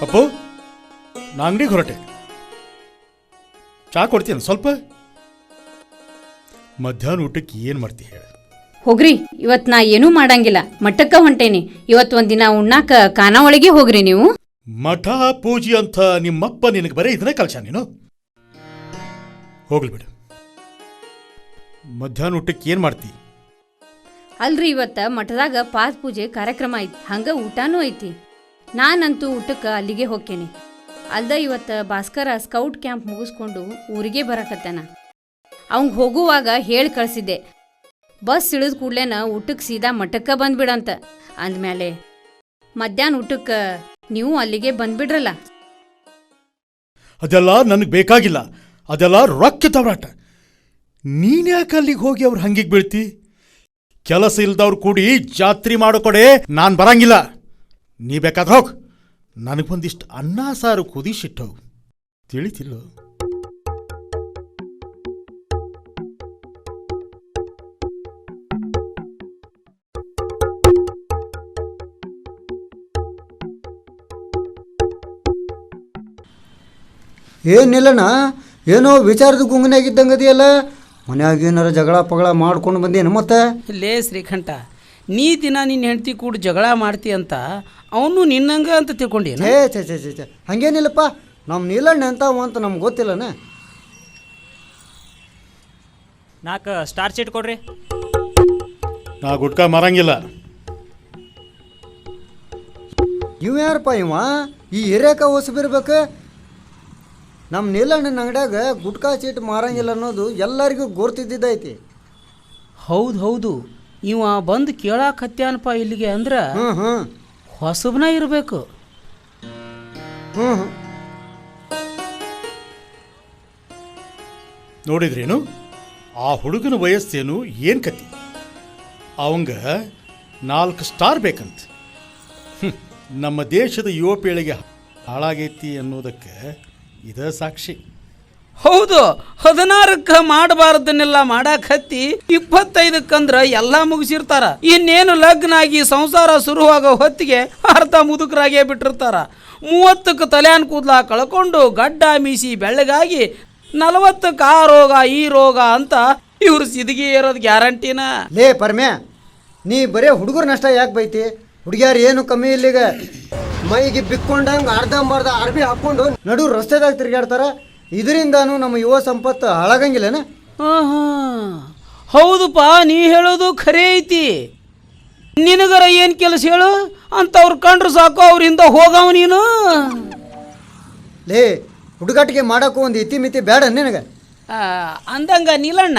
ಅಪ್ಪು, ನಾ ಅಂಗಡಿಗೆ ಹೊರಟೆ. ಚಾ ಕೊಡ್ತೀನಿ ಸ್ವಲ್ಪ. ಮಧ್ಯಾಹ್ನ ಊಟಕ್ಕೆ ಏನು ಮಾಡ್ತಿ ಹೇಳ? ಹೋಗ್ರಿ, ಇವತ್ತು ನಾ ಏನೂ ಮಾಡಂಗಿಲ್ಲ, ಮಠಕ್ಕ ಹೊಂಟೇನಿ. ಇವತ್ತು ಒಂದಿನ ಉಣ್ಣಾಕ ಖಾನಾವಳಿಗೆ ಹೋಗ್ರಿ ನೀವು. ಮಠ ಪೂಜೆ ಅಂತ ನಿಮ್ಮಪ್ಪ ನಿನಗೆ ಬರೀ ಇದನ್ನ ಕಲ್ಸ ನೀನು. ಹೋಗ್ಲಿ ಬಿಡು. ಮಧ್ಯಾಹ್ನ ಊಟಕ್ಕೆ ಏನು ಮಾಡ್ತಿ? ಅಲ್ರಿ, ಇವತ್ತ ಮಠದಾಗ ಪಾದ ಪೂಜೆ ಕಾರ್ಯಕ್ರಮ ಐತಿ, ಹಂಗ ಊಟನೂ ಐತಿ. ನಾನಂತೂ ಊಟಕ್ಕೆ ಅಲ್ಲಿಗೆ ಹೋಗ್ತೇನೆ. ಅಲ್ದ ಇವತ್ತು ಭಾಸ್ಕರ ಸ್ಕೌಟ್ ಕ್ಯಾಂಪ್ ಮುಗಿಸ್ಕೊಂಡು ಊರಿಗೆ ಬರಕತ್ತಾನ. ಅವಂಗೆ ಹೋಗುವಾಗ ಹೇಳಿ ಕಳಿಸಿದ್ದೆ, ಬಸ್ ಇಳಿದ ಕೂಡ್ಲೇನ ಊಟಕ್ಕೆ ಸೀದಾ ಮಠಕ್ಕೆ ಬಂದ್ಬಿಡಂತ. ಅಂದಮೇಲೆ ಮಧ್ಯಾಹ್ನ ಊಟಕ್ಕೆ ನೀವು ಅಲ್ಲಿಗೆ ಬಂದ್ಬಿಡ್ರಲ್ಲ. ಅದೆಲ್ಲ ನನಗೆ ಬೇಕಾಗಿಲ್ಲ, ಅದೆಲ್ಲ ರೊಕ್ಕ ತವರಾಟ. ನೀನ್ಯಾಕೆ ಅಲ್ಲಿಗೆ ಹೋಗಿ ಅವ್ರು ಹಂಗಿಗೆ ಬೀಳ್ತಿ? ಕೆಲಸ ಇಲ್ದವ್ರು ಕೂಡಿ ಜಾತ್ರೆ ಮಾಡೋಕೊಡೆ ನಾನು ಬರಂಗಿಲ್ಲ. ನೀ ಬೇಕಾದ್ರೆ ಹೋಗ್, ನನಗೊಂದಿಷ್ಟು ಅನ್ನ ಸಾರು ಕುದಿಸಿಟ್ಟು ಹೋಗು. ತಿಳಿತಿಲ್ಲ? ಏನಿಲ್ಲಣ್ಣ, ಏನೋ ವಿಚಾರದ ಗುಂಗನಾಗಿದ್ದಂಗದಿಯಲ್ಲ. ಮನ್ಯಾಗ ಏನಾರ ಜಗಳ ಪಗಳ ಮಾಡ್ಕೊಂಡು ಬಂದೇನು ಮತ್ತೆ? ಲೇ ಶ್ರೀಕಂಠ, ನೀ ದಿನ ನಿನ್ನ ಹೆಂಡತಿ ಕೂಡ ಜಗಳ ಮಾಡ್ತಿ ಅಂತ ಅವನು ನಿನ್ನಂಗ ಅಂತ ತಿಳ್ಕೊಂಡೇನು? ಛೇ ಛೇ ಛೇ ಛೇ ಹಂಗೇನಿಲ್ಲಪ್ಪ. ನಮ್ಮ ನೀಲಣ್ಣ ಎಂತಾವ ಅಂತ ನಮ್ಗೆ ಗೊತ್ತಿಲ್ಲನ. 4 ಸ್ಟಾರ್ ಚೀಟ್ ಕೊಡ್ರಿ. ನಾ ಗುಟ್ಕಾ ಮಾರಂಗಿಲ್ಲ. ಇವ ಯಾರಪ್ಪ ಇವ? ಈ ಹಿರೇಕ ಹೊಸಬಿರ್ಬೇಕು. ನಮ್ಮ ನೀಲಣ್ಣನ ಅಂಗಡ್ಯಾಗ ಗುಟ್ಕಾ ಚೀಟ್ ಮಾರಂಗಿಲ್ಲ ಅನ್ನೋದು ಎಲ್ಲರಿಗೂ ಗುರ್ತಿದ್ದೈತಿ. ಹೌದು, ಇವ ಬಂದು ಕೇಳಾಕತ್ಯಾನಪ್ಪ ಇಲ್ಲಿಗೆ ಅಂದ್ರೆ ಹೊಸಬ್ನ ಇರಬೇಕು. ನೋಡಿದ್ರೇನು ಆ ಹುಡುಗನ ವಯಸ್ಸೇನು, ಏನು ಕತಿ? ಅವಂಗ 4 ಸ್ಟಾರ್ ಬೇಕಂತ. ನಮ್ಮ ದೇಶದ ಯುವ ಪೀಳಿಗೆ ಹಾಳಾಗೈತಿ ಅನ್ನೋದಕ್ಕೆ ಇದ ಸಾಕ್ಷಿ. ಹೌದು, 16ಕ್ಕೆ ಮಾಡಬಾರದನ್ನೆಲ್ಲ ಮಾಡಾಕ್ ಹತ್ತಿ 25ಕ್ಕಂದ್ರ ಎಲ್ಲ ಮುಗಿಸಿರ್ತಾರ. ಇನ್ನೇನು ಲಗ್ನ ಆಗಿ ಸಂಸಾರ ಶುರುವಾಗೋ ಹೊತ್ತಿಗೆ ಅರ್ಧ ಮುದುಕರಾಗೇ ಬಿಟ್ಟಿರ್ತಾರ. 30ಕ್ಕೆ ತಲೆಯಾನ್ ಕೂದಲ ಕಳ್ಕೊಂಡು ಗಡ್ಡ ಮೀಸಿ ಬೆಳ್ಳಗಾಗಿ 40ಕ್ಕೆ ಆ ರೋಗ ಈ ರೋಗ ಅಂತ ಇವ್ರು ಸಿದ್ಗಿ ಇರೋದು ಗ್ಯಾರಂಟಿನ. ಲೇ ಪರಮ್ಯಾ, ನೀ ಬರೇ ಹುಡುಗರ ನಷ್ಟ ಯಾಕೆ ಬೈತಿ? ಹುಡುಗಿಯಾರು ಏನು ಕಮ್ಮಿ ಇಲ್ಲಿಗ. ಮೈಗೆ ಬಿಕ್ಕೊಂಡಂಗೆ ಅರ್ಧಂಬರ್ಧ ಅರ್ಬಿ ಹಾಕ್ಕೊಂಡು ನಡು ರಸ್ತೆದಾಗ ತಿರುಗಾಡ್ತಾರ. ಇದರಿಂದಾನು ನಮ್ಮ ಯುವ ಸಂಪತ್ತು ಹಾಳಾಗಂಗಿಲ್ಲನ? ಹೌದಪ್ಪ, ನೀ ಹೇಳೋದು ಖರೇ ಐತಿ. ನಿನಗರ ಏನು ಕೆಲಸ ಹೇಳು ಅಂತವ್ರು ಕಂಡ್ರು ಸಾಕು, ಅವ್ರಿಂದ ಹೋಗವ ನೀನು. ಲೇ, ಹುಡುಗಾಟಿಗೆ ಮಾಡೋಕ್ಕೂ ಒಂದು ಇತಿಮಿತಿ ಬೇಡ ನಿನಗೆ. ಅಂದಂಗ ನೀಲಣ್ಣ,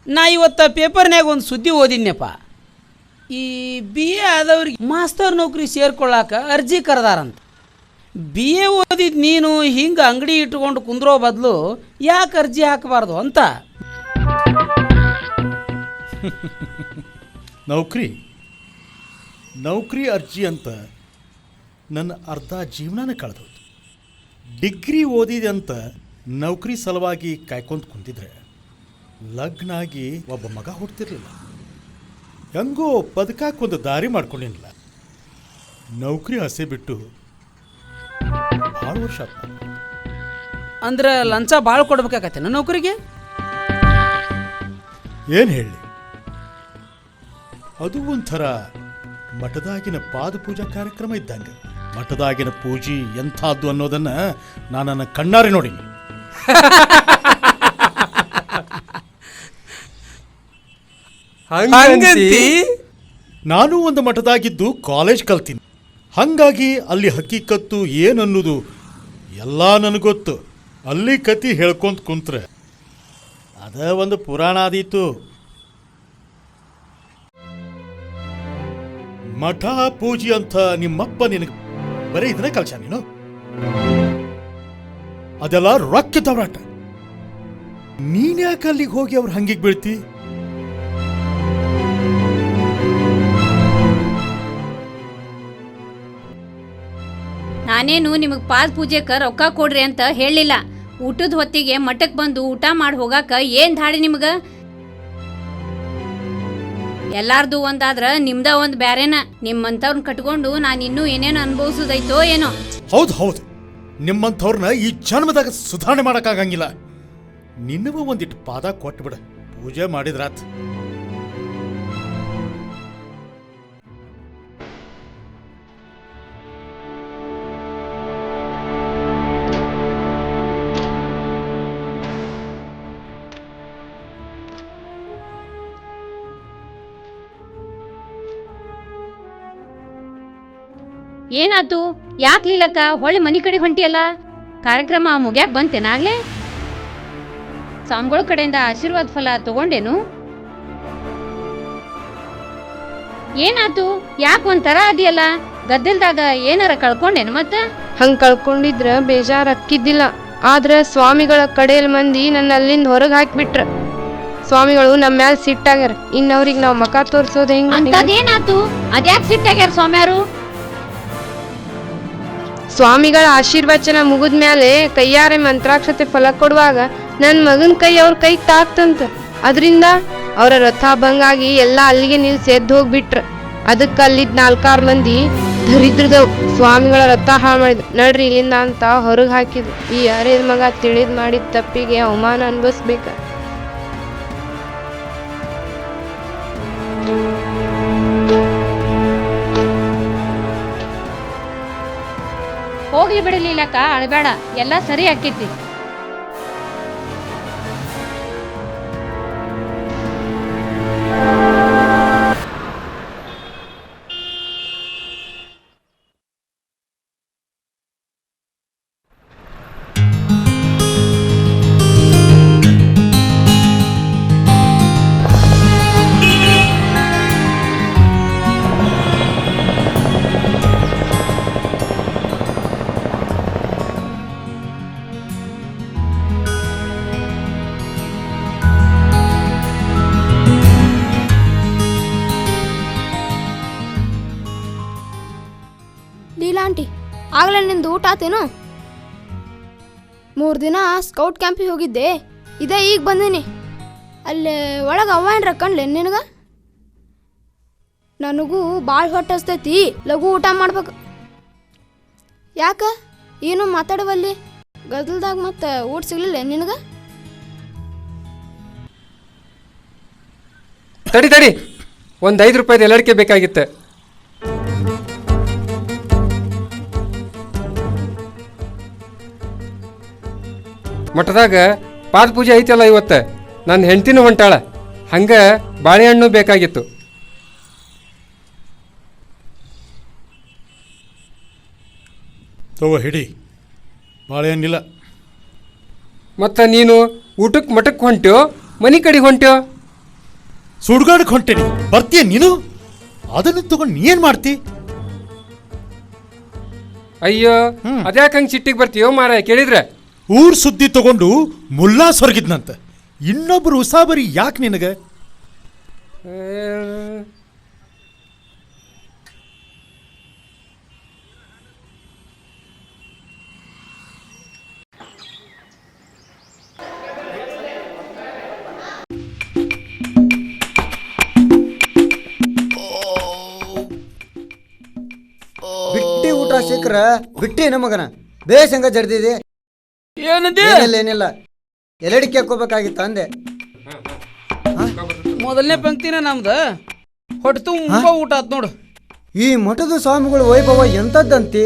ನಾ ಇವತ್ತು ಪೇಪರ್ನ್ಯಾಗ ಒಂದು ಸುದ್ದಿ ಓದಿದ್ನಪ್ಪ. ಈ BA ಆದವ್ರಿಗೆ ಮಾಸ್ತರ್ ನೌಕರಿ ಸೇರ್ಕೊಳ್ಳಾಕ ಅರ್ಜಿ ಕರೆದಾರಂತ. BA ಓದಿದ್ ನೀನು ಹಿಂಗೆ ಅಂಗಡಿ ಇಟ್ಕೊಂಡು ಕುಂದ್ರೋ ಬದಲು ಯಾಕೆ ಅರ್ಜಿ ಹಾಕಬಾರ್ದು ಅಂತ. ನೌಕರಿ ಅರ್ಜಿ ಅಂತ ನನ್ನ ಅರ್ಧ ಜೀವನನೇ ಕಳೆದೋದು. ಡಿಗ್ರಿ ಓದಿದೆ ಅಂತ ನೌಕರಿ ಸಲುವಾಗಿ ಕಾಯ್ಕೊಂಡು ಕುಂತಿದ್ರೆ ಲಗ್ನ ಆಗಿ ಒಬ್ಬ ಮಗ ಹುಡ್ತಿರ್ಲಿಲ್ಲ. ಹೆಂಗೋ ಬದುಕಾಕೊಂದು ದಾರಿ ಮಾಡ್ಕೊಂಡಿಲ್ಲ. ನೌಕರಿ ಆಸೆ ಬಿಟ್ಟು ಭಾಳ ವರ್ಷ ಆತ. ಅಂದ್ರೆ ಲಂಚ ಭಾಳ ಕೊಡ್ಬೇಕಾಗತ್ತೆ ನೌಕರಿಗೆ? ಏನು ಹೇಳಿ, ಅದು ಒಂಥರ ಮಠದಾಗಿನ ಪಾದ ಪೂಜಾ ಕಾರ್ಯಕ್ರಮ ಇದ್ದಂಗೆ. ಮಠದಾಗಿನ ಪೂಜೆ ಎಂಥದ್ದು ಅನ್ನೋದನ್ನ ನಾನು ನನ್ನ ಕಣ್ಣಾರೆ ನೋಡಿ. ನಾನು ಒಂದು ಮಠದಾಗಿದ್ದು ಕಾಲೇಜ್ ಕಲ್ತೀನಿ. ಹಾಗಾಗಿ ಅಲ್ಲಿ ಹಕ್ಕಿಕತ್ತು ಏನನ್ನೋದು ಎಲ್ಲ ನನಗೊತ್ತು. ಅಲ್ಲಿ ಕತಿ ಹೇಳ್ಕೊಂತ ಕುಂತ್ರೆ ಅದ ಒಂದು ಪುರಾಣ ಆದೀತು. ಮಠ ಪೂಜೆ ಅಂತ ನಿಮ್ಮಪ್ಪ ನಿನಗೆ ಬರೀ ಇದನ್ನ ಕಲ್ಸ ನೀನು. ಅದೆಲ್ಲ ರೊಕ್ಕ ತವರಾಟ. ನೀನ್ಯಾಕೆ ಅಲ್ಲಿಗೆ ಹೋಗಿ ಅವ್ರು ಹಂಗಿಗೆ ಬೀಳ್ತಿ? ನಾನೇನು ನಿಮಗೆ ಪಾದ ಪೂಜೆಗೆ ರೊಕ್ಕ ಕೊಡ್ರಿ ಅಂತ ಹೇಳಲಿಲ್ಲ. ಊಟದ ಹೊತ್ತಿಗೆ ಮಠಕ್ಕೆ ಬಂದು ಊಟ ಮಾಡಿ ಹೋಗಾಕ ಏನು ಧಾಡಿ ನಿಮ್ಗೆ? ಎಲ್ಲಾರ್ದು ಒಂದಾದ್ರ ನಿಮ್ದ ಒಂದು ಬ್ಯಾರೇನ. ನಿಮ್ಮಂಥವ್ರನ್ನ ಕಟ್ಕೊಂಡು ನಾನು ಇನ್ನೂ ಏನೇನು ಅನುಭವಿಸೋದೈತೋ ಏನೋ. ಹೌದು ಹೌದು, ನಿಮ್ಮಂಥವ್ರನ್ನ ಈ ಜನ್ಮದಾಗ ಸುಧಾರಣೆ ಮಾಡೋಕ್ಕಾಗಂಗಿಲ್ಲ. ನಿನ್ನವ ಒಂದಿಟ್ಟು ಪಾದ ಕೊಟ್ಬಿಡ, ಪೂಜೆ ಮಾಡಿದ್ರಾತ್. ಏನಾತು? ಯಾಕೆ ಲೀಲಕ್ಕ ಹೊಳ್ಳಿ ಮನಿ ಕಡೆ ಹೊಂಟಿಯಲ್ಲ? ಕಾರ್ಯಕ್ರಮ ಮುಗ್ಯಾಕ್ ಬಂತೇನಾಗ್ಲೇ? ಸ್ವಾಮಿಗಳ ಕಡೆಯಿಂದ ಆಶೀರ್ವಾದ ಫಲ ತಗೊಂಡೇನು? ಏನಾತು? ಯಾಕೆ ಒಂಥರ ಅದಿಯಲ್ಲ? ಗದ್ದಲ್ದಾಗ ಏನಾರ ಕಳ್ಕೊಂಡೇನು ಮತ್ತ? ಹಂಗೆ ಕಳ್ಕೊಂಡಿದ್ರ ಬೇಜಾರು ಅಕ್ಕಿದ್ದಿಲ್ಲ. ಆದ್ರೆ ಸ್ವಾಮಿಗಳ ಕಡೆಯಲ್ ಮಂದಿ ನನ್ನ ಅಲ್ಲಿಂದ ಹೊರಗೆ ಹಾಕಿಬಿಟ್ರ. ಸ್ವಾಮಿಗಳು ನಮ್ಮ ಮ್ಯಾಲ ಸಿಟ್ಟಾಗ್ಯಾರ. ಇನ್ನವ್ರಿಗೆ ನಾವು ಮಕ ತೋರ್ಸೋದು ಹೆಂಗ? ಅಂತದೇನಾತು? ಅದ್ಯಾಕೆ ಸಿಟ್ಟಾಗ್ಯಾರ ಸ್ವಾಮ್ಯಾರು? ಸ್ವಾಮಿಗಳ ಆಶೀರ್ವಚನ ಮುಗಿದ ಮ್ಯಾಲೆ ಕೈಯಾರೆ ಮಂತ್ರಾಕ್ಷತೆ ಫಲ ಕೊಡುವಾಗ ನನ್ನ ಮಗನ ಕೈ ಅವ್ರ ಕೈಗೆ ತಾಕ್ತಂತ. ಅದರಿಂದ ಅವರ ರಥ ಭಂಗಾಗಿ ಎಲ್ಲ ಅಲ್ಲಿಗೆ ನಿಲ್ಸಿ ಎದ್ದು ಹೋಗ್ಬಿಟ್ರ. ಅದಕ್ಕೆ ಅಲ್ಲಿದ್ದ 4-6 ಮಂದಿ ದರಿದ್ರದವ್ ಸ್ವಾಮಿಗಳ ರಥ ಹಾಳು ಮಾಡಿದ್ರು. ನಡ್ರಿ ಇಲ್ಲಿಂದ ಅಂತ ಹೊರಗೆ ಹಾಕಿದ್ರು. ಈ ಅರೇದ ಮಗ ತಿಳಿದ್ ಮಾಡಿದ ತಪ್ಪಿಗೆ ಅವಮಾನ ಅನ್ಭವಿಸ್ಬೇಕ. ಹೋಗ್ಲಿ ಬಿಡಲಿಲ್ಲಕ್ಕ, ಅಳಬೇಡ, ಎಲ್ಲ ಸರಿ ಆಕೈತಿ. ಲೀಲಾ ಆಂಟಿ, ಆಗಲೇ ನಿಂದು ಊಟ ಆತೇನು? 3 ದಿನ ಸ್ಕೌಟ್ ಕ್ಯಾಂಪಿಗೆ ಹೋಗಿದ್ದೆ, ಇದೇ ಈಗ ಬಂದೀನಿ. ಅಲ್ಲೇ ಒಳಗೆ ಅವ್ವ ಏನ್ರ ಕಣ್ಲೆ ನಿನಗೆ? ನನಗೂ ಭಾಳ ಹೊಟ್ಟೆ ಹಸ್ತೈತಿ, ಲಘು ಊಟ ಮಾಡ್ಬೇಕು. ಯಾಕ ಏನು ಮಾತಾಡವಲ್ಲಿ? ಗದಲ್ದಾಗ ಮತ್ತೆ ಊಟ ಸಿಗ್ಲಿಲ್ಲ ನಿನಗೆ? ತಡಿ, ಒಂದು 5 ರೂಪಾಯಿದು ಎಲ್ಲಡಿಕೆ ಬೇಕಾಗಿತ್ತೆ. ಮಠದಾಗ ಪಾದ ಪೂಜೆ ಐತಲ್ಲ ಇವತ್ತು, ನನ್ನ ಹೆಂಡ್ತಿನೂ ಹೊಂಟಾಳ, ಹಂಗೆ ಬಾಳೆಹಣ್ಣು ಬೇಕಾಗಿತ್ತು. ತಗೋ ಹಿಡಿ, ಬಾಳೆಹಣ್ಣಿಲ್ಲ. ಮತ್ತು ನೀನು ಊಟಕ್ಕೆ ಮಠಕ್ಕೆ ಹೊಂಟ್ಯೋ ಮನೆ ಕಡೆಗೆ ಹೊಂಟ್ಯೋ? ಸುಡ್ಗಾಡಕ್ಕೆ ಹೊಂಟೇನಿ, ಬರ್ತೀಯ ನೀನು? ಅದನ್ನು ತಗೊಂಡು ನೀ ಏನು ಮಾಡ್ತಿ? ಅಯ್ಯೋ, ಅದ್ಯಾಕೆ ಹಂಗೆ ಸಿಟ್ಟಿಗೆ ಬರ್ತೀಯೋ ಮಾರಾಯ ಕೇಳಿದ್ರೆ? ಊರ್ ಸುದ್ದಿ ತಗೊಂಡು ಮುಲ್ಲಾ ಸೊರಗಿದ್ನಂತ. ಇನ್ನೊಬ್ರು ಉಸಾಬರಿ ಯಾಕೆ ನಿನಗೆ? ಬಿಟ್ಟಿ ಊಟ ಸಿಕ್ಕ್ರ ಬಿಟ್ಟಿ ನಮಗನ ಬೇಸ್ ಹಂಗ ಜಡ್ದಿದೆ. ಏನಂದಿ? ಏನಿಲ್ಲ, ಎಲ್ಲಡಿಕೆ ಹಾಕೋಬೇಕಾಗಿತ್ತ ಅಂದೆ. ಮೊದಲನೇ ಪಂಕ್ತಿನ ನಮ್ದು ಹೊಟ್ಟೆ ತುಂಬ ಊಟ ಆತ್ ನೋಡು. ಈ ಮಠದ ಸ್ವಾಮಿಗಳ ವೈಭವ ಎಂಥದ್ದಂತಿ?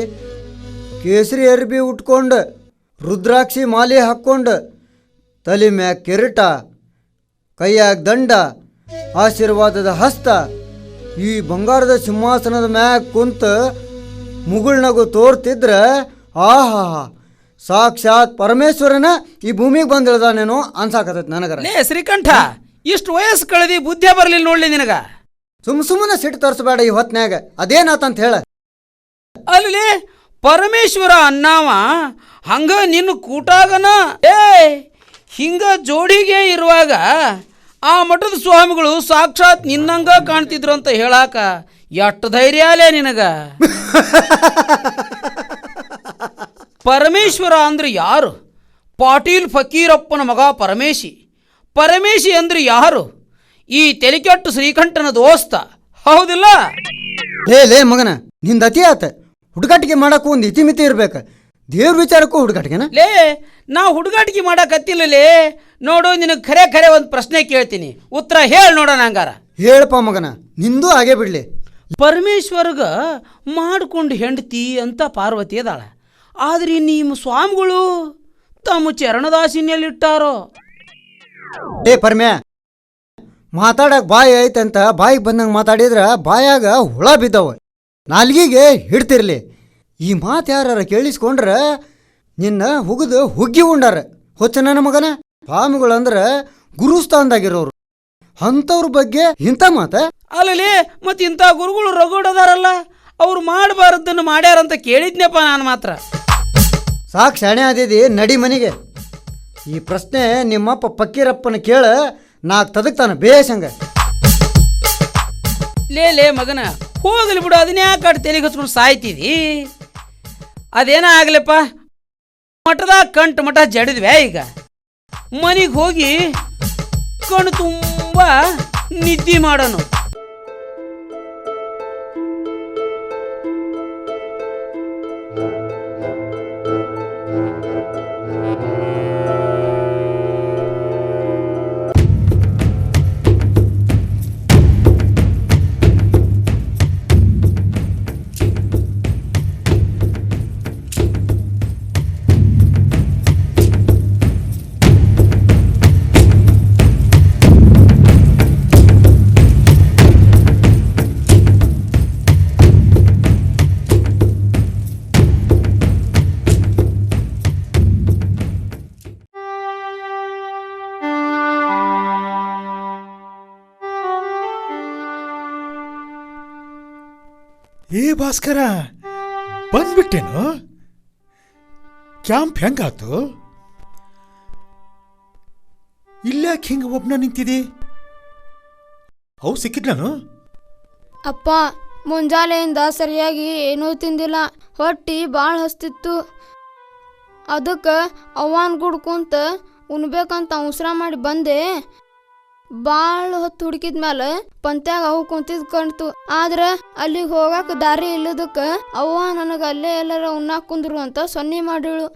ಕೇಸರಿ ಅರ್ಬಿ ಉಟ್ಕೊಂಡು, ರುದ್ರಾಕ್ಷಿ ಮಾಲೆ ಹಾಕ್ಕೊಂಡು, ತಲೆ ಮ್ಯಾಗ ಕೆರಟ, ಕೈಯಾಗ ದಂಡ, ಆಶೀರ್ವಾದದ ಹಸ್ತ, ಈ ಬಂಗಾರದ ಸಿಂಹಾಸನದ ಮ್ಯಾಗ ಕುಂತ ಮುಗುಳ್ನಗು ತೋರ್ತಿದ್ರ ಆಹಾ, ಸಾಕ್ಷಾತ್ ಪರಮೇಶ್ವರನ ಈ ಭೂಮಿಗೆ ಬಂದಿಳ್ದಾನೇನೋ ಅನ್ಸಾಕತೈತಿ ನನಗರ. ಲೇ ಶ್ರೀಕಂಠ, ಇಷ್ಟು ವಯಸ್ಸು ಕಳೆದಿ ಬುದ್ಧಿ ಬರ್ಲಿಲ್ಲ ನೋಡ್ಲಿ ನಿನಗ. ಸುಮ್ಮನೆ ಸಿಟ್ಟು ತರಿಸ್ಬೇಡ ಈ ಹೊತ್ನ್ಯಾಗ. ಅದೇನಾತಂತ ಹೇಳ. ಅಲ್ಲಿ ಪರಮೇಶ್ವರ ಅನ್ನಾವ ಹಂಗ ನಿನ್ನ ಕೂಟಾಗನ ಹಿಂಗ ಜೋಡಿಗೆ ಇರುವಾಗ ಆ ಮಠದ ಸ್ವಾಮಿಗಳು ಸಾಕ್ಷಾತ್ ನಿನ್ನಂಗ ಕಾಣ್ತಿದ್ರು ಅಂತ ಹೇಳಾಕ ಎಷ್ಟು ಧೈರ್ಯ ಅಲೇ ನಿನಗ? ಪರಮೇಶ್ವರ ಅಂದ್ರೆ ಯಾರು? ಪಾಟೀಲ್ ಫಕೀರಪ್ಪನ ಮಗ ಪರಮೇಶಿ. ಪರಮೇಶಿ ಅಂದ್ರೆ ಯಾರು? ಈ ತೆಲಿಕೆಟ್ಟು ಶ್ರೀಕಂಠನ ದೋಸ್ತ, ಹೌದಿಲ್ಲ? ಲೇ ಮಗನ, ನಿಂದ ಅತಿ ಆತ. ಹುಡುಗಾಟಿಕೆ ಮಾಡಕ್ಕೂ ಒಂದು ಇತಿಮಿತಿ ಇರ್ಬೇಕು. ದೇವ್ರ ವಿಚಾರಕ್ಕೂ ಹುಡುಗಾಟಿಕೆನ? ಲೇ ನಾ ಹುಡುಗಾಟಿಕೆ ಮಾಡಕತ್ತಿಲ್ಲಲೇ. ನೋಡು ನಿನಗೆ ಖರೆ ಖರೆ ಒಂದು ಪ್ರಶ್ನೆ ಕೇಳ್ತೀನಿ, ಉತ್ತರ ಹೇಳಿ ನೋಡೋಣ ಹಂಗಾರ. ಹೇಳಪ್ಪ ಮಗನ, ನಿಂದು ಹಾಗೆ ಬಿಡ್ಲಿ. ಪರಮೇಶ್ವರ್ಗ ಮಾಡ್ಕೊಂಡು ಹೆಂಡತಿ ಅಂತ ಪಾರ್ವತಿ ಅದಾಳ, ಆದ್ರೆ ನಿಮ್ಮ ಸ್ವಾಮಿಗಳು ತಮ್ಮ ಚರಣದಾಸಿನಲ್ಲಿಟ್ಟಾರೋ. ಏ ಪರಮ್ಯಾ, ಮಾತಾಡಕ್ ಬಾಯಿ ಐತಂತ ಬಾಯಿಗೆ ಬಂದಂಗೆ ಮಾತಾಡಿದ್ರ ಬಾಯಾಗ ಹುಳ ಬಿದ್ದವ, ನಾಲ್ಗಿಗೆ ಹಿಡ್ತಿರ್ಲಿ. ಈ ಮಾತು ಯಾರ ಕೇಳಿಸ್ಕೊಂಡ್ರ ನಿನ್ನ ಹುಗಿದು ಹುಗ್ಗಿ ಉಂಡಾರ. ಹೊಚ್ಚ ನನ್ನ ಮಗನ, ಸ್ವಾಮಿಗಳಂದ್ರ ಗುರುಸ್ಥಾನದಾಗಿರೋರು, ಅಂಥವ್ರ ಬಗ್ಗೆ ಇಂಥ ಮಾತ? ಅಲ್ಲಲೇ ಮತ್ತೆ ಇಂಥ ಗುರುಗಳು ರಗೋಡದಾರಲ್ಲ, ಅವ್ರು ಮಾಡಬಾರದನ್ನು ಮಾಡ್ಯಾರಂತ ಕೇಳಿದ್ನಪ್ಪ ನಾನು ಮಾತ್ರ. ಸಾಕು ಶಾಣೆ ಆದಿದಿ, ನಡಿ ಮನೆಗೆ. ಈ ಪ್ರಶ್ನೆ ನಿಮ್ಮಪ್ಪ ಪಕ್ಕೀರಪ್ಪನ ಕೇಳ, ನಾಲ್ಕು ತದಕ್ತಾನ ಬೇಸಂಗ. ಲೇ ಮಗನ, ಹೋಗಲಿ ಬಿಡು, ಅದನ್ನ ಯಾಕೆ ತೆಲಿಗೆ ಹಚ್ಕೊಂಡು ಸಾಯ್ತಿದಿ. ಅದೇನ ಆಗ್ಲಪ್ಪ, ಮಠದಾಗ ಕಂಟು ಮಠ ಜಡಿದ್ವ್ಯಾ. ಈಗ ಮನೆಗೆ ಹೋಗಿ ಕಣ್ಣು ತುಂಬ ನಿದ್ದೆ ಮಾಡೋನು. ಏ ಭಾಸ್ಕರ, ಬಂದ್ಬಿಟ್ಟೇನು? ಕ್ಯಾಂಪ್ ಹೆಂಗಾತು? ಇಲ್ಲಾಕೆ ಹಿಂಗೆ ಒಬ್ಬನ ನಿಂತಿದಿ? ಅವು ಸಿಕ್ಕಿದ್ನು? ಅಪ್ಪ, ಮುಂಜಾನೆಯಿಂದ ಸರಿಯಾಗಿ ಏನೂ ತಿಂದಿಲ್ಲ, ಹೊಟ್ಟಿ ಭಾಳ ಹಸ್ತಿತ್ತು. ಅದಕ್ಕೆ ಅವ್ವನ ಗುಡ್ ಕುಂತ ಉಣ್ಬೇಕಂತ ಅವಸರ ಮಾಡಿ ಬಂದೆ. ಭಾಳ ಹೊತ್ತು ಹುಡುಕಿದ್ಮೇಲೆ ಪಂತ್ಯಾಗ ಅವು ಕುಂತಿದ್ ಕಾಣ್ತು. ಆದ್ರೆ ಅಲ್ಲಿಗೆ ಹೋಗಕ್ಕೆ ದಾರಿ ಇಲ್ಲದಕ್ಕೆ ಅವ್ವ ನನಗೆ ಅಲ್ಲೇ ಎಲ್ಲರ ಉಣ್ಣಾಕ್ ಕುಂದ್ರು ಅಂತ ಸೊನ್ನೆ ಮಾಡಿಳು.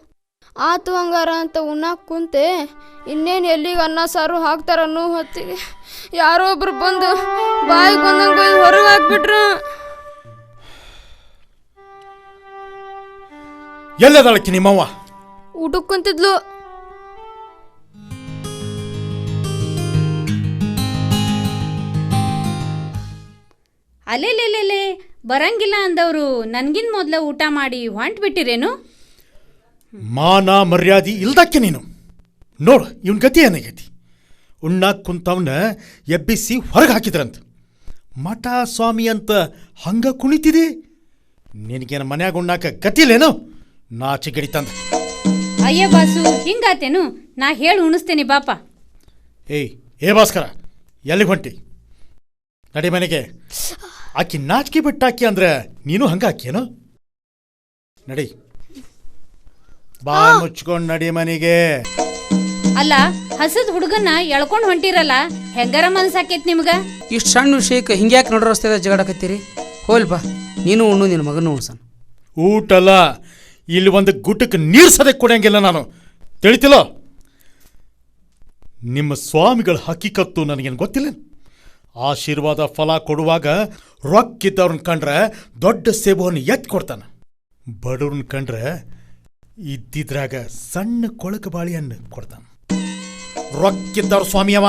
ಆತು ಹಂಗಾರ ಅಂತ ಉಣ್ಣಾಕ್ ಕುಂತೆ. ಇನ್ನೇನು ಎಲ್ಲಿಗೆ ಅನ್ನ ಸಾರು ಹಾಕ್ತಾರ ಅನ್ನೋ ಹೊತ್ತಿಗೆ ಯಾರೋ ಒಬ್ರು ಬಂದು ಬಾಯಿಗೆ ಬಂದಂಗೆ ಹೊರಗೆ ಹಾಕ್ಬಿಟ್ರು. ಎಲ್ಲದಾಳಕ್ಕಿ ನಿಮ್ಮವ್ವ? ಊಟಕ್ಕೆ ಕುಂತಿದ್ಲು. ಅಲ್ಲೇಲೇಲೇಲೇ, ಬರಂಗಿಲ್ಲ ಅಂದವರು ನನ್ಗಿನ್ ಮೊದಲ ಊಟ ಮಾಡಿ ಹೊಂಟ್ ಬಿಟ್ಟಿರೇನು? ಮಾನ ಮರ್ಯಾದೆ ಇಲ್ದಕ್ಕೆ ನೀನು. ನೋಡು ಇವನ್ ಗತಿ ಏನಾಗೈತಿ. ಉಣ್ಣಾಕ್ ಕುಂತವನ್ನ ಎಬ್ಬಿಸಿ ಹೊರಗೆ ಹಾಕಿದ್ರಂತ. ಮಠ ಸ್ವಾಮಿ ಅಂತ ಹಂಗ ಕುಣಿತಿದಿ? ನಿನಗೇನು ಮನ್ಯಾಗ ಉಣ್ಣಾಕ ಗತಿಲೇನು? ನಾಚಿಗಡಿ ತಂದ. ಅಯ್ಯ ಬಾಸು, ಹಿಂಗಾತೇನು? ನಾ ಹೇಳಿ ಉಣಿಸ್ತೇನೆ ಬಾಪ. ಏ ಭಾಸ್ಕರ, ಎಲ್ಲಿಗೆ ಹೊಂಟಿ? ನಡಿ ಮನೆಗೆ. ಆಕಿ ನಾಚಿಕೆ ಬಿಟ್ಟಾಕಿ ಅಂದ್ರೆ ನೀನು ಹಂಗ ಹಾಕಿಯೇನು? ನಡಿ, ಬಾ ಮುಚ್ಕೊಂಡು ನಡಿ ಮನೆಗೆ. ಅಲ್ಲ, ಹಸದ್ ಹುಡುಗನ್ನ ಎಳ್ಕೊಂಡು ಹೊಂಟಿರಲ್ಲ, ಹೆಂಗಾರ ಮನಸ್ಸಾಕೈತಿ ನಿಮ್ಗ? ಇಷ್ಟು ಸಣ್ಣ ವಿಷಯಕ್ಕೆ ಹಿಂಗ್ಯಾಕೆ ನೋಡ್ರ ರಸ್ತೆದ ಜಗಾಡಕತ್ತೀರಿ? ಹೋಲ್ ಬಾ, ನೀನು ಉಣ್ಣು, ನಿನ್ನ ಮಗನೂ ಉಣ್ಸನ್. ಊಟಲ್ಲ, ಇಲ್ಲಿ ಒಂದು ಗುಟ್ಟಕ್ಕೆ ನೀರು ಸದಕ್ಕೆ ಕೊಡಂಗಿಲ್ಲ ನಾನು, ತಿಳಿತಿಲ್ಲೋ? ನಿಮ್ಮ ಸ್ವಾಮಿಗಳ ಹಕ್ಕಿಕತ್ತು ನನಗೇನು ಗೊತ್ತಿಲ್ಲ. ಆಶೀರ್ವಾದ ಫಲ ಕೊಡುವಾಗ ರೊಕ್ಕಿದ್ದವ್ರನ್ನ ಕಂಡ್ರೆ ದೊಡ್ಡ ಸೇಬುವನ್ನು ಎತ್ತಿ ಕೊಡ್ತಾನೆ. ಬಡವ್ರನ್ನ ಕಂಡ್ರೆ ಇದ್ದಿದ್ರಾಗ ಸಣ್ಣ ಕೊಳಕ ಬಾಳಿಯನ್ನು ಕೊಡ್ತಾನೆ. ರೊಕ್ಕಿದ್ದವ್ರ ಸ್ವಾಮಿಯವ.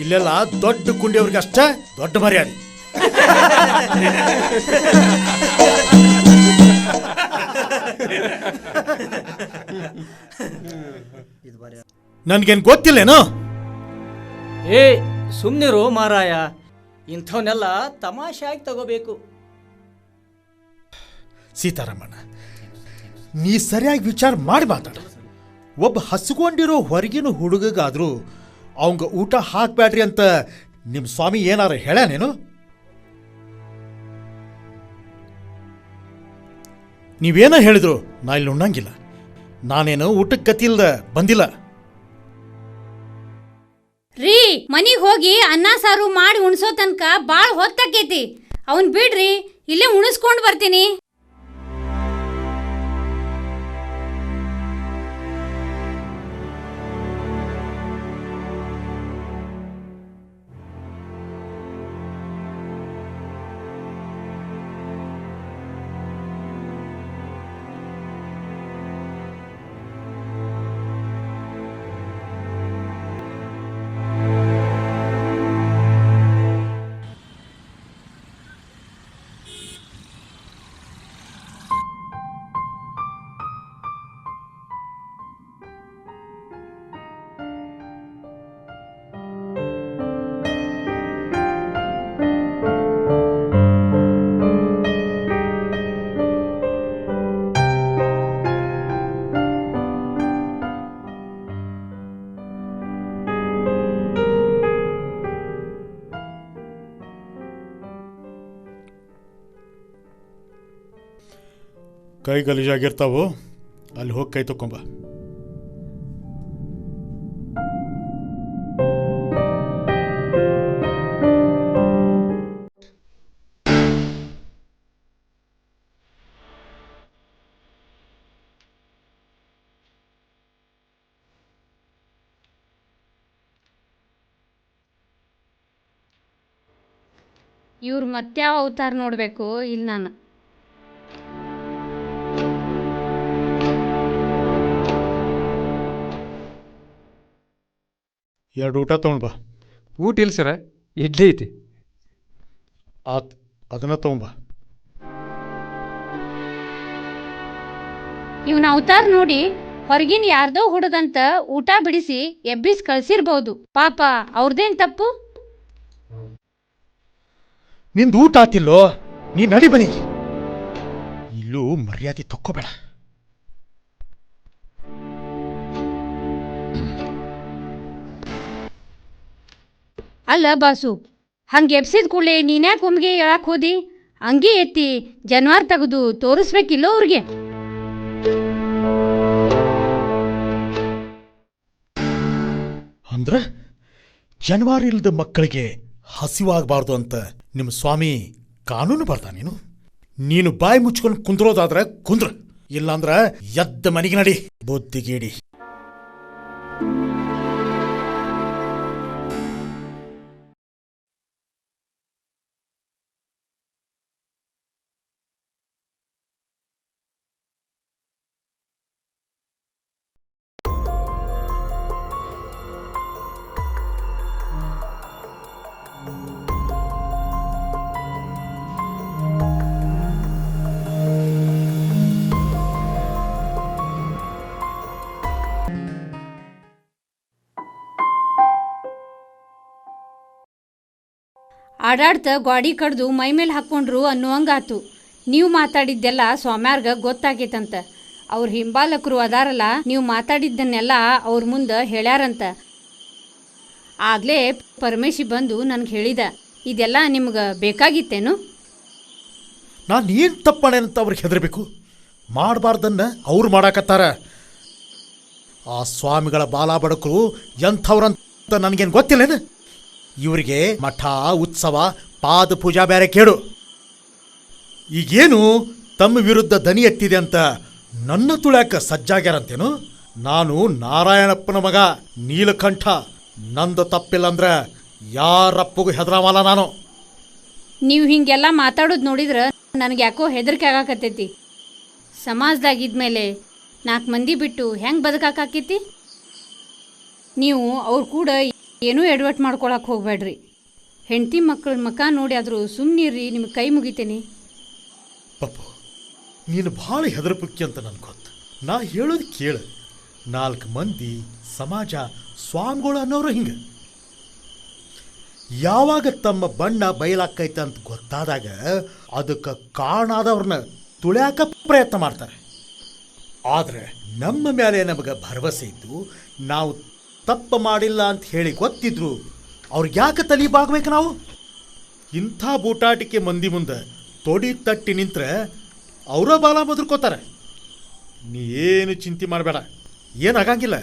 ಇಲ್ಲೆಲ್ಲ ದೊಡ್ಡ ಕುಂಡಿಯವ್ರಿಗೆ ಅಷ್ಟೇ ದೊಡ್ಡ ಮರ್ಯಾದೆ. ನನ್ಗೇನು ಗೊತ್ತಿಲ್ಲೇನು? ಏ ಸುಮ್ನಿರು ಮಾರಾಯ, ಇಂಥವನ್ನೆಲ್ಲ ತಮಾಷೆಯಾಗಿ ತಗೋಬೇಕು. ಸೀತಾರಾಮಣ್ಣ, ನೀ ಸರಿಯಾಗಿ ವಿಚಾರ ಮಾಡಿ ಮಾತಾಡ. ಒಬ್ಬ ಹಸ್ಕೊಂಡಿರೋ ಹೊರಗಿನ ಹುಡುಗಗಾದ್ರೂ ಅವಂಗ ಊಟ ಹಾಕ್ಬೇಡ್ರಿ ಅಂತ ನಿಮ್ಮ ಸ್ವಾಮಿ ಏನಾರ ಹೇಳ್ಯಾನೇನು? ನೀವೇನೋ ಹೇಳಿದ್ರು ನಾ ಇಲ್ಲಿ ಉಣ್ಣಂಗಿಲ್ಲ. ನಾನೇನು ಊಟಕ್ಕೆ ಗತಿ ಇಲ್ದ ಬಂದಿಲ್ಲ. ರೀ, ಮನಿಗೆ ಹೋಗಿ ಅನ್ನ ಸಾರು ಮಾಡಿ ಉಣ್ಸೋ ತನಕ ಭಾಳ ಹೊತ್ತಾಕೈತಿ. ಅವನ್ ಬಿಡ್ರಿ, ಇಲ್ಲೇ ಉಣಿಸ್ಕೊಂಡು ಬರ್ತೀನಿ. ಕೈ ಗಲೀಜಾಗಿರ್ತಾವು, ಅಲ್ಲಿ ಹೋಗಿ ಕೈ ತಕೊಂಬ. ಇವ್ರು ಮತ್ಯಾವ ಅವತಾರ ನೋಡಬೇಕು ಇಲ್ಲಿ ನಾನು. ಎರಡು ಊಟ ತೊಗೊಂಡು ಬಾ. ಊಟ ಇಲ್ಲ ಸರ, ಇಡ್ಲಿ ಐತಿ. ಆತ್, ಅದನ್ನು ತೊಗೊಂಬ. ಇವನ ಅವತಾರ ನೋಡಿ ಹೊರಗಿನ ಯಾರ್ದೋ ಹುಡುಗಂತ ಊಟ ಬಿಡಿಸಿ ಎಬ್ಬಿಸಿ ಕಳ್ಸಿರ್ಬೋದು. ಪಾಪ ಅವ್ರದ್ದೇನು ತಪ್ಪು? ನಿಂದು ಊಟ ಆತಿಲ್ಲೋ, ನೀ ನಡಿ ಬನ್ನಿ. ಇಲ್ಲೂ ಮರ್ಯಾದೆ ತಕ್ಕೋಬೇಡ. ಅಲ್ಲ ಬಾಸು, ಹಂಗೆ ಎಬ್ಸಿದ ಕೂಡಲೇ ನೀನ್ಯಾಕೆ ಒಮ್ಗೆ ಹೇಳಕ್ಕೆ ಹೋದಿ? ಹಂಗೆ ಎತ್ತಿ ಜನ್ವಾರ್ ತೆಗೆದು ತೋರಿಸ್ಬೇಕಿಲ್ಲೋ ಅವ್ರಿಗೆ. ಅಂದ್ರೆ ಜನವಾರ ಇಲ್ಲದ ಮಕ್ಕಳಿಗೆ ಹಸಿವಾಗಬಾರ್ದು ಅಂತ ನಿಮ್ಮ ಸ್ವಾಮಿ ಕಾನೂನು ಬರ್ತಾನೇನು? ನೀನು ಬಾಯಿ ಮುಚ್ಕೊಂಡು ಕುಂದ್ರೋದಾದ್ರೆ ಕುಂದ್ರ, ಇಲ್ಲಾಂದ್ರ ಎದ್ದ ಮನೆಗೆ ನಡಿ ಬುದ್ಧಿಗೇಡಿ. ಆಡಾಡ್ತ ಗಾಡಿ ಕಡ್ದು ಮೈ ಮೇಲೆ ಹಾಕ್ಕೊಂಡ್ರು ಅನ್ನುವಂಗಾತು. ನೀವು ಮಾತಾಡಿದ್ದೆಲ್ಲ ಸ್ವಾಮ್ಯಾರ್ಗ ಗೊತ್ತಾಗೈತಂತ. ಅವ್ರ ಹಿಂಬಾಲಕರು ಅದಾರಲ್ಲ, ನೀವು ಮಾತಾಡಿದ್ದನ್ನೆಲ್ಲ ಅವ್ರ ಮುಂದೆ ಹೇಳ್ಯಾರಂತ. ಆಗಲೇ ಪರಮೇಶಿ ಬಂದು ನನಗೆ ಹೇಳಿದ. ಇದೆಲ್ಲ ನಿಮ್ಗೆ ಬೇಕಾಗಿತ್ತೇನು? ನಾನು ಏನು ತಪ್ಪು ಮಾಡ್ಯಾನಂತ ಅವ್ರಿಗೆ ಹೆದರ್ಬೇಕು? ಮಾಡಬಾರ್ದನ್ನ ಅವ್ರು ಮಾಡಾಕತ್ತಾರ. ಆ ಸ್ವಾಮಿಗಳ ಬಾಲ ಬಡಕರು ಎಂಥವ್ರಂತ ನನಗೇನು ಗೊತ್ತಿಲ್ಲೇನು? ಇವರಿಗೆ ಮಠ, ಉತ್ಸವ, ಪಾದ ಪೂಜಾ ಬೇರೆ ಕೇಳು. ಈಗೇನು ತಮ್ಮ ವಿರುದ್ಧ ದನಿ ಎತ್ತಿದೆ ಅಂತ ನನ್ನ ತುಳ್ಯಾಕ ಸಜ್ಜಾಗ್ಯಾರಂತೇನು? ನಾನು ನಾರಾಯಣಪ್ಪನ ಮಗ ನೀಲಕಂಠ. ನಂದು ತಪ್ಪಿಲ್ಲ ಅಂದ್ರೆ ಯಾರಪ್ಪಗೂ ಹೆದರಾವಲ್ಲ ನಾನು. ನೀವು ಹಿಂಗೆಲ್ಲ ಮಾತಾಡೋದು ನೋಡಿದ್ರೆ ನನಗೆ ಯಾಕೋ ಹೆದರಿಕೆ ಆಗಾಕತ್ತೈತಿ. ಸಮಾಜದಾಗಿದ್ಮೇಲೆ 4 ಮಂದಿ ಬಿಟ್ಟು ಹೆಂಗೆ ಬದುಕಾಕೈತಿ? ನೀವು ಅವ್ರು ಕೂಡ ಏನೂ ಎಡವಟ್ಟು ಮಾಡ್ಕೊಳಕ್ಕೆ ಹೋಗ್ಬೇಡ್ರಿ. ಹೆಂಡತಿ ಮಕ್ಕಳ ಮಕ ನೋಡಿ ಆದರೂ ಸುಮ್ಮನಿರ್ರಿ, ನಿಮಗೆ ಕೈ ಮುಗಿತೇನೆ. ಪಪ್ಪು, ನೀನು ಭಾಳ ಹೆದರ್ಪುಕ್ಕಿ ಅಂತ ನನ್ಗೆ ಗೊತ್ತು. ನಾ ಹೇಳೋದು ಕೇಳು. 4 ಮಂದಿ, ಸಮಾಜ, ಸ್ವಾಮಿಗಳು ಅನ್ನೋರು ಹಿಂಗೆ ಯಾವಾಗ ತಮ್ಮ ಬಣ್ಣ ಬಯಲಾಕೈತೆ ಅಂತ ಗೊತ್ತಾದಾಗ ಅದಕ್ಕೆ ಕಾರಣಾದವ್ರನ್ನ ತುಳ್ಯಾಕ ಪ್ರಯತ್ನ ಮಾಡ್ತಾರೆ. ಆದರೆ ನಮ್ಮ ಮೇಲೆ ನಮಗೆ ಭರವಸೆ ಇದ್ದು ನಾವು ತಪ್ಪು ಮಾಡಿಲ್ಲ ಅಂತ ಹೇಳಿ ಗೊತ್ತಿದ್ರು ಅವ್ರಿಗೆ ಯಾಕೆ ತಲೆ ಬಾಗ್ಬೇಕು ನಾವು? ಇಂಥ ಬೂಟಾಟಿಕೆ ಮಂದಿ ಮುಂದೆ ತೊಡಿ ತಟ್ಟಿ ನಿಂತ್ರೆ ಅವರ ಬಾಲ ಬದುರ್ಕೋತಾರೆ. ನೀ ಏನು ಚಿಂತೆ ಮಾಡಬೇಡ, ಏನಾಗಂಗಿಲ್ಲ.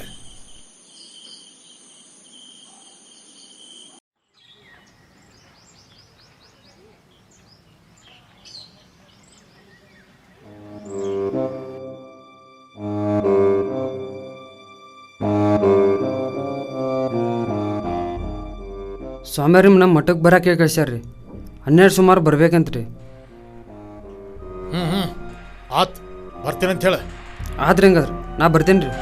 ಸ್ವಾಮ್ಯಾರಿ ನಮ್ಮ ಮಠಕ್ಕೆ ಬರಕ್ಕೆ ಕಳ್ಸ್ಯಾರ್ರಿ. 12 ಸುಮಾರು ಬರ್ಬೇಕಂತ್ರಿ. ಆತ್, ಬರ್ತೀನಂತ ಹೇಳ. ಆದ್ರಿ ಹಂಗಾದ್ರೆ ನಾ ಬರ್ತೇನೆ ರೀ.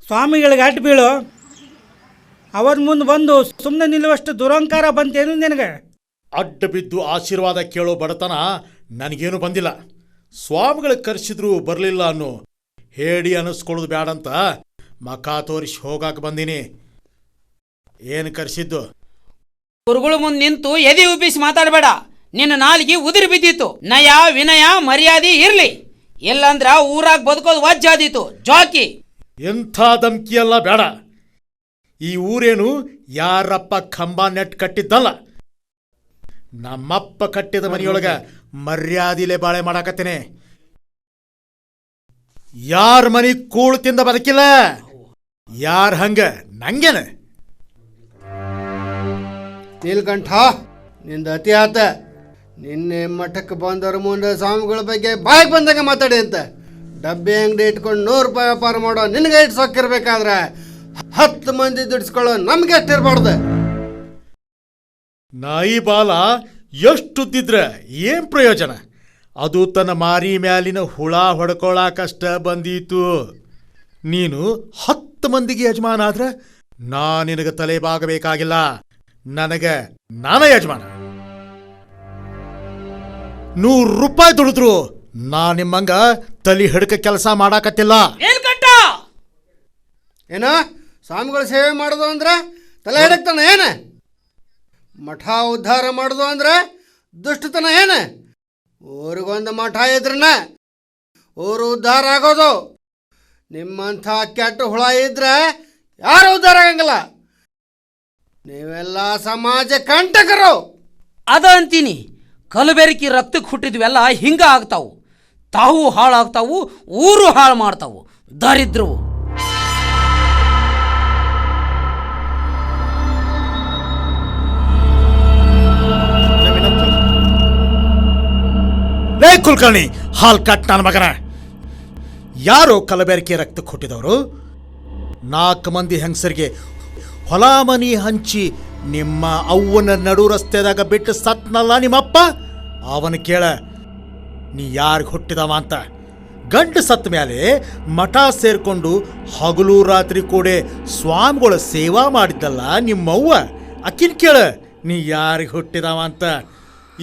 ಸ್ವಾಮಿಗಳಿಗೆ ಅಡ್ಡ ಬೀಳು. ಅವ್ರ ಮುಂದೆ ಬಂದು ಸುಮ್ಮನೆ ನಿಲ್ಲುವಷ್ಟು ದುರಹಂಕಾರ ಬಂತೇನು ನಿನಗೆ? ಅಡ್ಡ ಬಿದ್ದು ಆಶೀರ್ವಾದ ಕೇಳೋ ಬಡತನ ನನಗೇನು ಬಂದಿಲ್ಲ. ಸ್ವಾಮಿಗಳು ಕರೆಸಿದ್ರು ಬರಲಿಲ್ಲ ಅನ್ನೋ ಹೇಳಿ ಅನ್ನಿಸ್ಕೊಳ್ಳೋದು ಬ್ಯಾಡಂತ ಮಖ ತೋರಿಸಿ ಹೋಗಾಕ ಬಂದೀನಿ. ಏನು ಕರೆಸಿದ್ದು? ಗುರುಗಳ ಮುಂದೆ ನಿಂತು ಎದೆ ಉಬ್ಬಿಸಿ ಮಾತಾಡಬೇಡ. ನಿನ್ನ ನಾಲಿಗೆ ಉದುರಿ ಬಿದ್ದಿತ್ತು. ನಯ ವಿನಯ ಮರ್ಯಾದೆ ಇರ್ಲಿ, ಇಲ್ಲಂದ್ರ ಊರಾಗ ಬದುಕೋದು ವಜ್ಜಾದೀತು. ಜಾಕಿ ಎಂಥ ಧಮ್ಕಿಯೆಲ್ಲ ಬೇಡ. ಈ ಊರೇನು ಯಾರಪ್ಪ ಕಂಬ ನೆಟ್ ಕಟ್ಟಿದ್ದಲ್ಲ, ನಮ್ಮಪ್ಪ ಕಟ್ಟಿದ ಮನೆಯೊಳಗ ಮರ್ಯಾದಿಲೆ ಬಾಳೆ ಮಾಡಾಕತ್ತೇನೆ. ಯಾರ ಮನಿ ಕೂಳು ತಿಂದ ಬದುಕಿಲ್ಲ, ಯಾರ ಹಂಗ ನಂಗೇನ. ನೀಲ್ಕಂಠ, ನಿಂದ ಅತಿ ಆತ. ನಿನ್ನೆ ಮಠಕ್ಕೆ ಬಂದವ್ರ ಮುಂದೆ ಸ್ವಾಮಿಗಳ ಬಗ್ಗೆ ಬಾಯಿಗೆ ಬಂದಾಗ ಮಾತಾಡಿ ಅಂತ. ಡಬ್ಬಿ ಅಂಗಡಿ ಇಟ್ಕೊಂಡು 100 ರೂಪಾಯಿ ವ್ಯಾಪಾರ ಮಾಡೋ ನಿನಗೆ ಇಟ್ಟು ಸೊಕ್ಕಿರ್ಬೇಕಾದ್ರೆ 10 ಮಂದಿ ದುಡಿಸ್ಕೊಳ್ಳೋ ನಮ್ಗೆ ಎಷ್ಟಿರ್ಬಾರ್ದು. ನಾಯಿ ಬಾಲ ಎಷ್ಟುದ್ದಿದ್ರೆ ಏನ್ ಪ್ರಯೋಜನ? ಅದು ತನ್ನ ಮಾರಿ ಮ್ಯಾಲಿನ ಹುಳ ಹೊಡ್ಕೊಳಕಷ್ಟ ಬಂದೀತು. ನೀನು 10 ಮಂದಿಗೆ ಯಜಮಾನ ಆದ್ರೆ ನಾ ನಿನಗೆ ತಲೆ ಬಾಗಬೇಕಾಗಿಲ್ಲ. ನನಗೆ ನಾನೇ ಯಜಮಾನ. 100 ರೂಪಾಯಿ ದುಡಿದ್ರು ನಾ ನಿಮ್ಮಂಗ ತಲೆ ಹಿಡ್ಕ ಕೆಲಸ ಮಾಡಾಕತ್ತಿಲ್ಲ. ಏನ ಸ್ವಾಮಿಗಳ ಸೇವೆ ಮಾಡೋದು ಅಂದ್ರೆ ತಲೆ ಹಿಡಕ್ತಾನ ಏನ? ಮಠ ಉದ್ಧಾರ ಮಾಡೋದು ಅಂದ್ರೆ ದುಷ್ಟತನ ಏನ? ಊರಿಗೊಂದು ಮಠ ಇದ್ರನ ಊರು ಉದ್ಧಾರ ಆಗೋದು. ನಿಮ್ಮಂಥ ಕೆಟ್ಟ ಹುಳ ಇದ್ರೆ ಯಾರು ಉದ್ಧಾರ ಆಗಂಗಿಲ್ಲ. ನೀವೆಲ್ಲ ಸಮಾಜ ಕಂಟಕರು. ಅದ ಅಂತೀನಿ. ಕಲಬೆರಕಿ ರಕ್ತಕ್ಕೆ ಹುಟ್ಟಿದ್ವೆಲ್ಲ ಹಿಂಗ ಆಗ್ತಾವು. ತಾವು ಹಾಳಾಗ್ತಾವು, ಊರು ಹಾಳು ಮಾಡ್ತಾವು. ದರಿದ್ರವು. ಲೇ ಕುಲ್ಕರ್ಣಿ, ಹಾಲ್ ಕಟ್ ನನ್ನ ಮಗನ. ಯಾರು ಕಲಬೆರಕೆ ರಕ್ತಕ್ಕೆ ಹುಟ್ಟಿದವರು? 4 ಮಂದಿ ಹೆಂಗಸರಿಗೆ ಹೊಲ ಮನಿ ಹಂಚಿ ನಿಮ್ಮ ಅವ್ವನ ನಡು ರಸ್ತೆದಾಗ ಬಿಟ್ಟು ಸತ್ನಲ್ಲ ನಿಮ್ಮಪ್ಪ. ಅವನ ಕೇಳ ನೀ ಯಾರಿಗೆ ಹುಟ್ಟಿದವ ಅಂತ. ಗಂಡು ಸತ್ತ ಮೇಲೆ ಮಠ ಸೇರ್ಕೊಂಡು ಹಗಲು ರಾತ್ರಿ ಕೂಡ ಸ್ವಾಮಿಗಳ ಸೇವಾ ಮಾಡಿದ್ದಲ್ಲ ನಿಮ್ಮವ್ವ. ಅಕ್ಕಿನ ಕೇಳ ನೀ ಯಾರಿಗೆ ಹುಟ್ಟಿದವ ಅಂತ.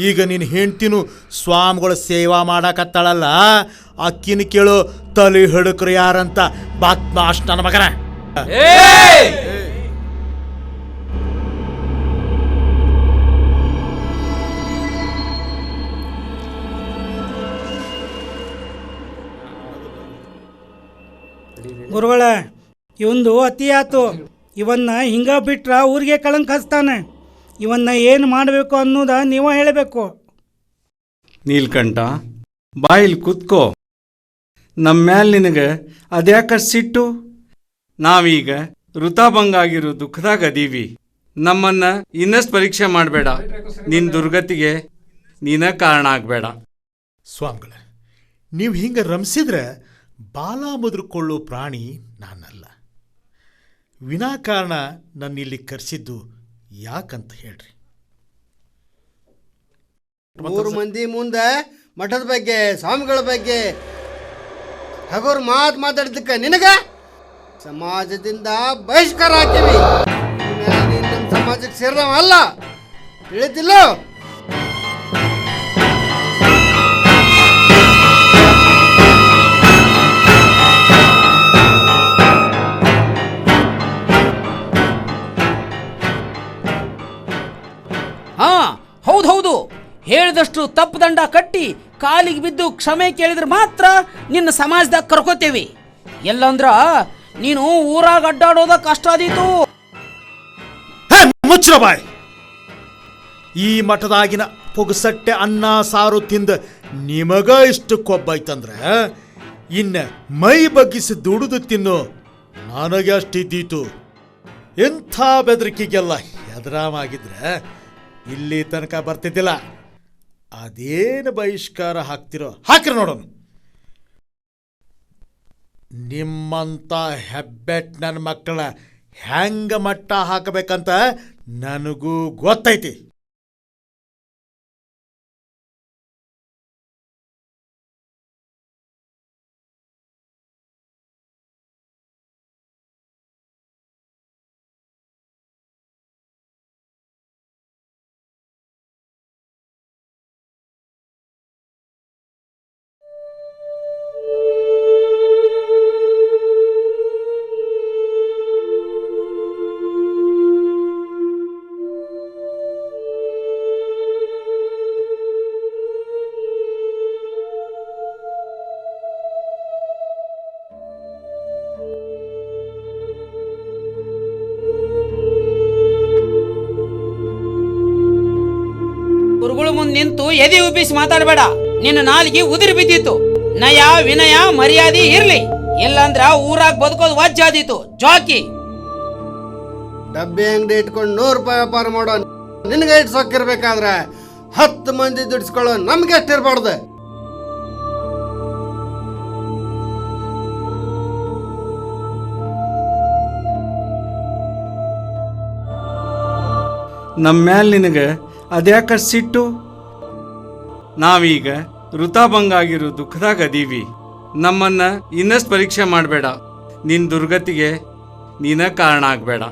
ಈಗ ನೀನು ಹೆಂಡ್ತಿನೂ ಸ್ವಾಮಿಗಳ ಸೇವಾ ಮಾಡಾಕತ್ತಾಳಲ್ಲ, ಅಕ್ಕಿನ ಕೇಳು ತಲೆ ಹಿಡಕ್ರು ಯಾರಂತ. ಬಾತ್ಮಾಶ್ ನನ್ನ ಮಗನ. ಗುರುಗಳ, ಇವಂದು ಅತಿ ಆತು. ಇವನ್ನ ಹಿಂಗ ಬಿಟ್ರ ಊರಿಗೆ ಕಳಂಕ ಹಚ್ತಾನೆ. ಇವನ್ನ ಏನು ಮಾಡಬೇಕು ಅನ್ನೋದ ನೀವ ಹೇಳಬೇಕು. ನೀಲ್ಕಂಠ, ಬಾಯಿಲ್ ಕುತ್ಕೋ. ನಮ್ಮ ಮ್ಯಾಲ ನಿನಗೆ ಅದ್ಯಾಕ ಸಿಟ್ಟು? ನಾವೀಗ ಋತಾಭಂಗಾಗಿರೋ ದುಃಖದಾಗ ಅದೀವಿ. ನಮ್ಮನ್ನ ಇನ್ನಷ್ಟು ಪರೀಕ್ಷೆ ಮಾಡಬೇಡ. ನಿನ್ನ ದುರ್ಗತಿಗೆ ನೀನ ಕಾರಣ ಆಗಬೇಡ. ಸ್ವಾಮಿಗಳ, ನೀವು ಹಿಂಗೆ ರಮಿಸಿದ್ರೆ ಬಾಲ ಮುದ್ರಕೊಳ್ಳೋ ಪ್ರಾಣಿ ನಾನಲ್ಲ. ವಿನಾಕಾರಣ ನನ್ನ ಇಲ್ಲಿ ಕರೆಸಿದ್ದು ಯಾಕಂತ ಹೇಳ್ರಿ. 3 ಮಂದಿ ಮುಂದೆ ಮಠದ ಬಗ್ಗೆ ಸ್ವಾಮಿಗಳ ಬಗ್ಗೆ ಹಗೋರು ಮಾತಾಡಿದ್ದಕ್ಕೆ ನಿನಗ ಸಮಾಜದಿಂದ ಬಹಿಷ್ಕಾರ ಹಾಕಿವಿ. ನೀನು ನಮ್ಮ ಸಮಾಜಕ್ಕೆ ಸೇರಿದವ ಅಲ್ಲ, ತಿಳಿದಿಲ್ಲ? ಹಾ, ಹೌದು. ಹೇಳಿದಷ್ಟು ತಪ್ಪು ದಂಡ ಕಟ್ಟಿ ಕಾಲಿಗೆ ಬಿದ್ದು ಕ್ಷಮೆ ಕೇಳಿದ್ರೆ ಮಾತ್ರ ನಿನ್ನ ಸಮಾಜದಾಗ ಕರ್ಕೋತೇವಿ. ಎಲ್ಲಂದ್ರ ನೀನು ಊರಾಗ ಅಡ್ಡಾಡೋದ ಕಷ್ಟ ಆದೀತು. ಮುಚ್ಚ ಬಾಯ್. ಈ ಮಠದಾಗಿನ ಪೊಗಸಟ್ಟೆ ಅನ್ನ ಸಾರು ತಿಂದ ನಿಮಗ ಇಷ್ಟು ಕೊಬ್ಬೈತಂದ್ರೆ ಇನ್ನ ಮೈ ಬಗ್ಗಿಸಿ ದುಡಿದು ತಿನ್ನು ನನಗೆ ಅಷ್ಟಿದ್ದೀತು. ಎಂಥ ಬೆದರಿಕೆಗೆಲ್ಲ ಹೆದರಾಮಾಗಿದ್ರೆ ಇಲ್ಲಿ ತನಕ ಬರ್ತಿದ್ದಿಲ್ಲ. ಅದೇನು ಬಹಿಷ್ಕಾರ ಹಾಕ್ತಿರೋ ಹಾಕ್ರಿ ನೋಡೋಣ. ನಿಮ್ಮಂಥ ಹೆಬ್ಬೆಟ್ ನನ್ನ ಮಕ್ಕಳ ಹೆಂಗ ಮಟ್ಟ ಹಾಕಬೇಕಂತ ನನಗೂ ಗೊತ್ತೈತಿ. ಮುಂದ್ ನಿಂತು ಎದೆ ಉಬ್ಬಿಸಿ ಮಾತಾಡಬೇಡ. ನಿನ್ನ ನಾಲಿಗೆ ಉದುರಿ ಬಿದ್ದಿತ್ತು. ನಯ ವಿನಯ ಮರ್ಯಾದೆ ಇರ್ಲಿ, ಇಲ್ಲಂದ್ರ ಊರಾಗ ಬದುಕೋದು ವಜ್ಜಾದೀತು. ಜಾಕಿ ಡಬ್ಬಿ ಅಂಗಡಿ ಇಟ್ಕೊಂಡು 100 ರೂಪಾಯಿ ವ್ಯಾಪಾರ ಮಾಡೋ ನಿನಗೆ ಇಟ್ಟು ಸೊಕ್ಕಿರ್ಬೇಕಾದ್ರೆ 10 ಮಂದಿ ದುಡಿಸ್ಕೊಳ್ಳೋ ನಮ್ಗೆ ಎಷ್ಟಿರ್ಬಾರ್ದು. ನಮ್ಮ ಮ್ಯಾಲ ನಿನಗೆ ಅದ್ಯಾಕ ಸಿಟ್ಟು? ನಾವೀಗ ಋತಾಭಂಗಾಗಿರೋ ದುಃಖದಾಗ ಅದೀವಿ. ನಮ್ಮನ್ನ ಇನ್ನಷ್ಟು ಪರೀಕ್ಷೆ ಮಾಡಬೇಡ. ನಿನ್ನ ದುರ್ಗತಿಗೆ ನೀನ ಕಾರಣ ಆಗಬೇಡ.